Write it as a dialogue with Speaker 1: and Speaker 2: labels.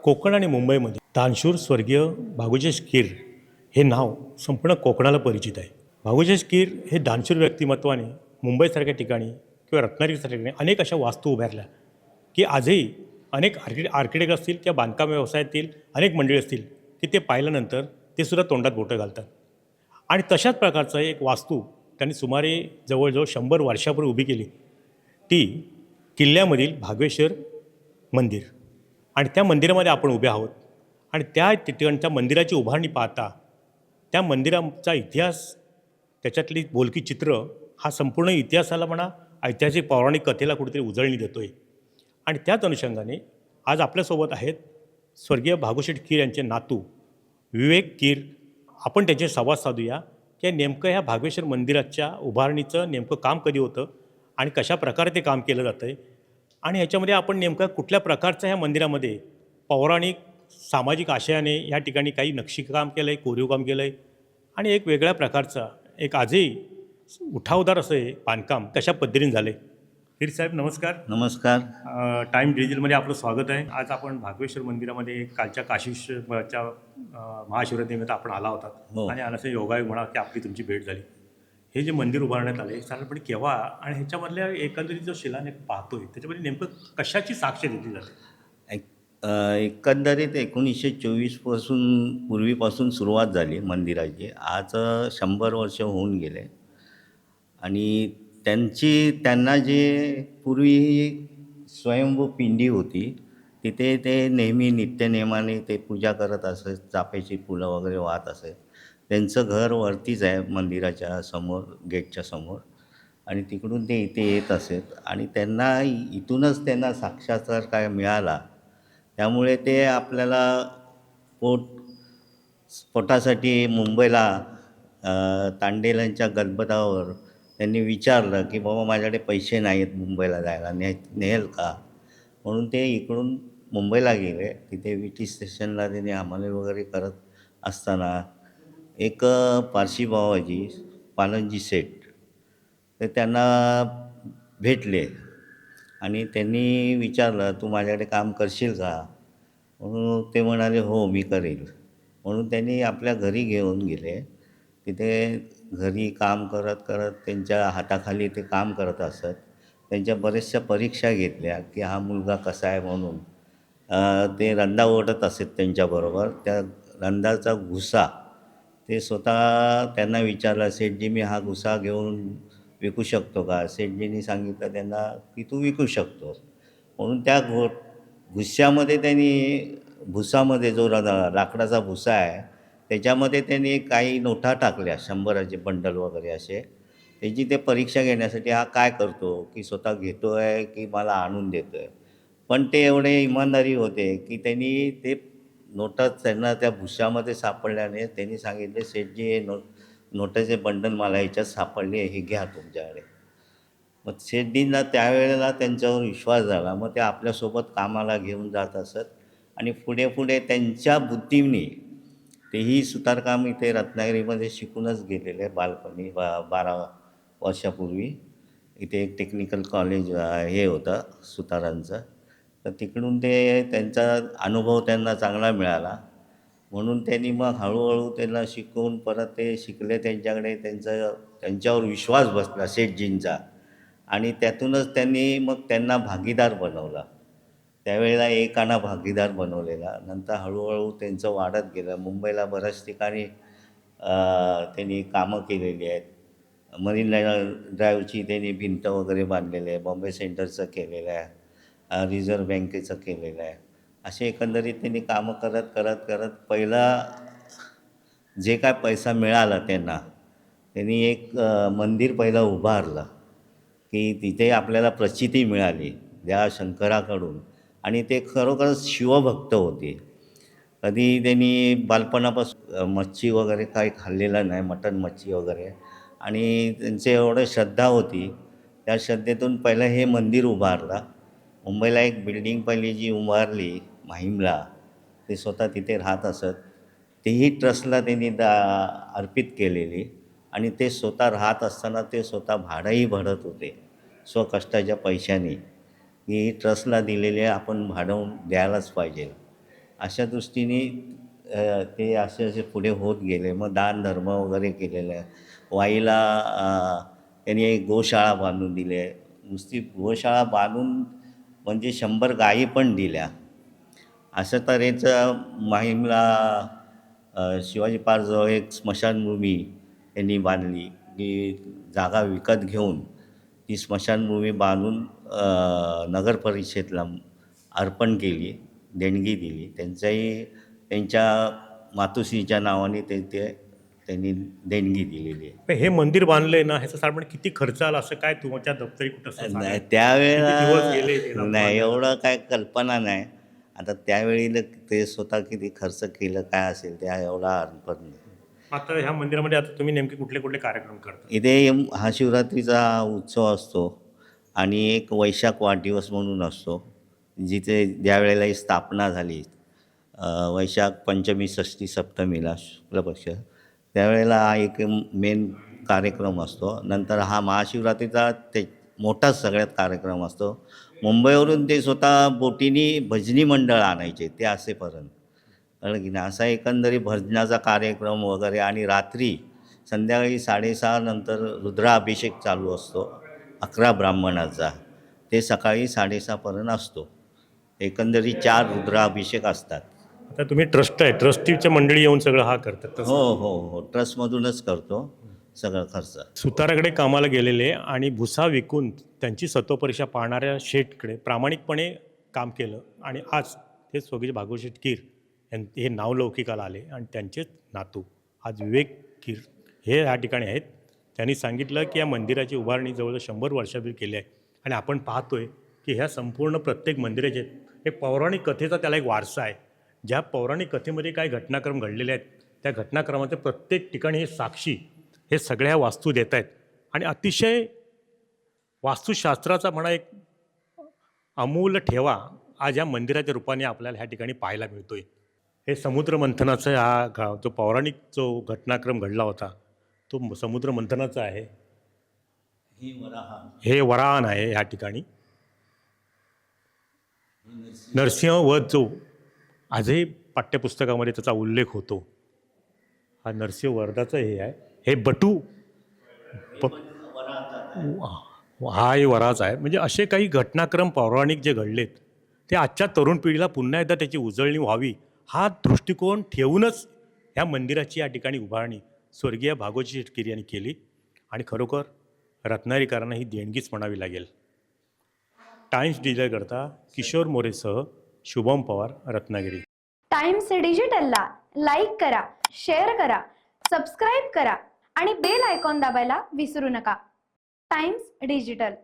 Speaker 1: कोकण आणि मुंबईमध्ये दानशूर स्वर्गीय भागुजेश कीर हे नाव संपूर्ण कोकणाला परिचित आहे. भागुजेश कीर हे दानशूर व्यक्तिमत्वाने मुंबईसारख्या ठिकाणी किंवा रत्नागिरीसारख्या ठिकाणी अनेक अशा वास्तू उभारल्या की आजही अनेक आर्किटेक्ट असतील किंवा बांधकाम व्यवसायातील अनेक मंडळी असतील की ते पाहिल्यानंतर ते सुद्धा तोंडात बोटं घालतात. आणि तशाच प्रकारचं एक वास्तू त्यांनी सुमारे जवळजवळ 100 वर्षापूर्वी उभी केली, ती किल्ल्यामधील भागवेश्वर मंदिर. आणि त्या मंदिरामध्ये आपण उभे आहोत आणि त्या ठिकाणच्या मंदिराची उभारणी पाहता त्या मंदिराचा इतिहास, त्याच्यातली बोलकी चित्र हा संपूर्ण इतिहासाला म्हणा, ऐतिहासिक पौराणिक कथेला कुठेतरी उजळणी देतो आहे. आणि त्याच अनुषंगाने आज आपल्यासोबत आहेत स्वर्गीय भागुशेठ कीर यांचे नातू विवेक कीर. आपण त्याचे संवाद साधूया की नेमकं ह्या भागवेश्वर मंदिराच्या उभारणीचं नेमकं काम कधी होतं आणि कशा प्रकारे ते काम केलं जातं आहे, आणि ह्याच्यामध्ये आपण नेमकं कुठल्या प्रकारचं ह्या मंदिरामध्ये पौराणिक सामाजिक आशयाने या ठिकाणी काही नक्षीकाम केलं आहे, कोरीवकाम केलं आहे, आणि एक वेगळ्या प्रकारचा एक आजही उठावदार असं हे बांधकाम कशा पद्धतीने झालं आहे. कीर साहेब नमस्कार.
Speaker 2: नमस्कार.
Speaker 1: टाईम डिजिटलमध्ये आपलं स्वागत आहे. आज आपण भागवेश्वर मंदिरामध्ये कालच्या काशीच्या महाशिवरात्रीनिमित्त आपण आला होता.
Speaker 2: हो.
Speaker 1: आणि असं योगायोग म्हणा की आपली तुमची भेट झाली. हे जे मंदिर उभारण्यात आले साधारणपणे केव्हा आणि ह्याच्यामधल्या एकंदरीत जो शिलालेख पाहतोय त्याच्यामध्ये नेमकं कशाची साक्ष घेतली जाते?
Speaker 2: एकंदरीत 1924 पूर्वीपासून सुरुवात झाली मंदिराची. आज 100 वर्ष होऊन गेले. आणि त्यांना जे पूर्वी स्वयंभू पिंडी होती तिथे ते नेहमी नित्यनेमाने ते पूजा करत असत, चाफ्याची फुलं वगैरे वाहत असत. त्यांचं घर वरतीच आहे मंदिराच्या समोर, गेटच्या समोर, आणि तिकडून ते इथे येत असत. आणि इथूनच त्यांना साक्षात्कार काय मिळाला, त्यामुळे ते आपल्याला पोटासाठी मुंबईला तांडेलांच्या गणपतावर त्यांनी विचारलं की बाबा माझ्याकडे पैसे नाही आहेत मुंबईला जायला, नेल का? म्हणून ते इकडून मुंबईला गेले. तिथे विटी स्टेशनला त्यांनी हमाली वगैरे करत असताना एक पारशी बाबाजी पालनजी सेठ ते त्यांना भेटले आणि त्यांनी विचारलं तू माझ्याकडे काम करशील का? म्हणून ते म्हणाले हो मी करेल. म्हणून त्यांनी आपल्या घरी घेऊन गेले. तिथे घरी काम करत करत त्यांच्या हाताखाली ते काम करत असत. त्यांच्या बऱ्याचशा परीक्षा घेतल्या की हा मुलगा कसा आहे म्हणून. ते रंदा ओढत असत त्यांच्याबरोबर. त्या रंदाचा घुसा ते स्वतः त्यांना विचारला, सेठजी मी हा घुसा घेऊन विकू शकतो का? सेठजींनी सांगितलं त्यांना की तू विकू शकतोस. म्हणून त्या भुस्यामध्ये भुसामध्ये जो लाकडाचा भुसा आहे त्याच्यामध्ये त्यांनी काही नोटा टाकल्या, 100चे बंडल वगैरे असे. त्याची ते परीक्षा घेण्यासाठी हा काय करतो, की स्वतः घेतो आहे की मला आणून देतो आहे. पण ते एवढे इमानदारी होते की त्यांनी ते नोटा त्यांना त्या भुशामध्ये सापडल्याने त्यांनी सांगितले सेठजी हे नोटाचे बंडल मला ह्याच्यात सापडले, हे घ्या तुमच्याकडे. मग सेठजींना त्यावेळेला त्यांच्यावर विश्वास झाला. मग ते आपल्यासोबत कामाला घेऊन जात असत. आणि पुढे पुढे त्यांच्या बुद्धीने तेही सुतारकाम इथे रत्नागिरीमध्ये शिकूनच गेलेले बालपणी. 12 वर्षापूर्वी इथे एक टेक्निकल कॉलेज हे होतं सुतारांचं. तर तिकडून ते त्यांचा अनुभव त्यांना चांगला मिळाला. म्हणून त्यांनी मग हळूहळू त्यांना शिकवून परत ते शिकले त्यांच्याकडे. त्यांच्यावर विश्वास बसला सेठजींचा. आणि त्यातूनच त्यांनी मग त्यांना भागीदार बनवला. त्यावेळेला एक आणा भागीदार बनवलेला. नंतर हळूहळू त्यांचं वाढत गेलं. मुंबईला बऱ्याच ठिकाणी त्यांनी कामं केलेली आहेत. मरीन ड्राईव्हची त्यांनी भिंत वगैरे बांधलेली आहे. बॉम्बे सेंटरचं केलेलं आहे. रिझर्व्ह बँकेचं केलेलं आहे. असे एकंदरीत त्यांनी कामं करत करत करत पहिला जे काय पैसा मिळाला त्यांनी एक मंदिर पहिलं उभारलं की तिथे आपल्याला प्रचिती मिळाली त्या शंकराकडून. आणि ते खरोखरच शिवभक्त होते. कधी त्यांनी बालपणापासून मच्छी वगैरे काही खाल्लेलं नाही, मटण मच्छी वगैरे. आणि त्यांचे एवढं श्रद्धा होती, त्या श्रद्धेतून पहिलं हे मंदिर उभारलं. मुंबईला एक बिल्डिंग पहिली जी उभारली माहीमला, ते स्वतः तिथे राहत असत. तेही ट्रस्टला त्यांनी अर्पित केलेली. आणि ते स्वतः राहत असताना ते स्वतः भाडंही भरत होते स्वकष्टाच्या पैशाने. ही ट्रस्टला दिलेली आहे, आपण भाडं द्यायलाच पाहिजे. अशा दृष्टीने ते असे पुढे होत गेले. मग दान धर्म वगैरे केलेलं आहे. वाईला त्यांनी एक गोशाळा बांधून दिली आहे. नुसती गोशाळा बांधून म्हणजे 100 गायी पण दिल्या. अशा तऱ्हेचं माहीमला शिवाजी पार्कजवळ एक स्मशानभूमी त्यांनी बांधली, की जागा विकत घेऊन ती स्मशानभूमी बांधून नगर परिषदेला अर्पण केली, देणगी दिली. त्यांच्या मातोश्रीच्या नावाने त्यांनी देणगी दिलेली आहे.
Speaker 1: पण हे मंदिर बांधलंय ना, ह्याचा साधारण किती खर्च आला असं काय तुमच्या दप्तरी कुठं असं सांगा?
Speaker 2: नाही
Speaker 1: किती दिवस गेले
Speaker 2: त्यावेळेला
Speaker 1: त्याला
Speaker 2: नाही,
Speaker 1: बांधायला?
Speaker 2: एवढं काय कल्पना नाही. आता त्यावेळी ते स्वतः किती खर्च केलं काय असेल त्या एवढा अनुभव नाही.
Speaker 1: आता ह्या मंदिरामध्ये आता तुम्ही नेमके कुठले कुठले कार्यक्रम करता?
Speaker 2: इथे महाशिवरात्रीचा उत्सव असतो आणि एक वैशाख वाढदिवस म्हणून असतो, जिथे ज्या वेळेला ही स्थापना झाली वैशाख पंचमी षष्टी सप्तमीला शुक्ल पक्ष, त्यावेळेला हा एक मेन कार्यक्रम असतो. नंतर हा महाशिवरात्रीचा ते मोठाच सगळ्यात कार्यक्रम असतो. मुंबईवरून ते स्वतः बोटीनी भजनी मंडळ आणायचे ते असेपर्यंत, कळलं की नाही. असा एकंदरीत भजनाचा कार्यक्रम वगैरे आणि रात्री संध्याकाळी 6:30 नंतर रुद्राभिषेक चालू असतो 11 ब्राह्मणाचा. ते सकाळी 6:30 असतो. एकंदरीत 4 रुद्राभिषेक असतात.
Speaker 1: आता तुम्ही ट्रस्ट आहे, ट्रस्टीच्या मंडळी येऊन सगळं हा करतात
Speaker 2: हो
Speaker 1: तसं?
Speaker 2: हो हो ट्रस्टमधूनच करतो सगळं खर्च.
Speaker 1: सुताराकडे कामाला गेलेले आणि भुसा विकून त्यांची सत्वपरीक्षा पाहणाऱ्या शेठकडे प्रामाणिकपणे काम केलं आणि आज ते स्वर्गीय भागवत कीर हे नावलौकिकाला आले आणि त्यांचेच नातू आज विवेक कीर हे या ठिकाणी आहेत. त्यांनी सांगितलं की या मंदिराची उभारणी जवळजवळ 100 वर्षापूर्वी केली आहे आणि आपण पाहतोय की ह्या संपूर्ण प्रत्येक मंदिराचे एक पौराणिक कथेचा त्याला एक वारसा आहे. ज्या पौराणिक कथेमध्ये काही घटनाक्रम घडलेले आहेत त्या घटनाक्रमाचे प्रत्येक ठिकाणी हे साक्षी हे सगळ्या वास्तू देत आहेत आणि अतिशय वास्तुशास्त्राचा म्हणा एक अमूल्य ठेवा आज या मंदिराच्या रूपाने आपल्याला ह्या ठिकाणी पाहायला मिळतोय. हे समुद्र मंथनाचा हा जो पौराणिक जो घटनाक्रम घडला होता तो समुद्र मंथनाचा आहे. हे वराहन आहे ह्या ठिकाणी. नरसिंहवध जो आजही पाठ्यपुस्तकामध्ये त्याचा उल्लेख होतो. हा नरसिंहवधाचं हे आहे. हे बटू हा हे वराच आहे. म्हणजे असे काही घटनाक्रम पौराणिक जे घडलेत ते आजच्या तरुण पिढीला पुन्हा एकदा त्याची उजळणी व्हावी हा दृष्टिकोन ठेवूनच ह्या मंदिराची या ठिकाणी उभारणी स्वर्गीय भागवत कीर यांनी केली आणि खरोखर रत्नागिरीकरांना ही देणगीच म्हणावी लागेल. टाइम्स डिजिटल करता किशोर मोरेसह शुभम पवार, रत्नागिरी.
Speaker 3: टाइम्स डिजिटलला लाईक करा, शेअर करा, सबस्क्राईब करा आणि बेल आयकॉन दाबायला विसरू नका. Times digital.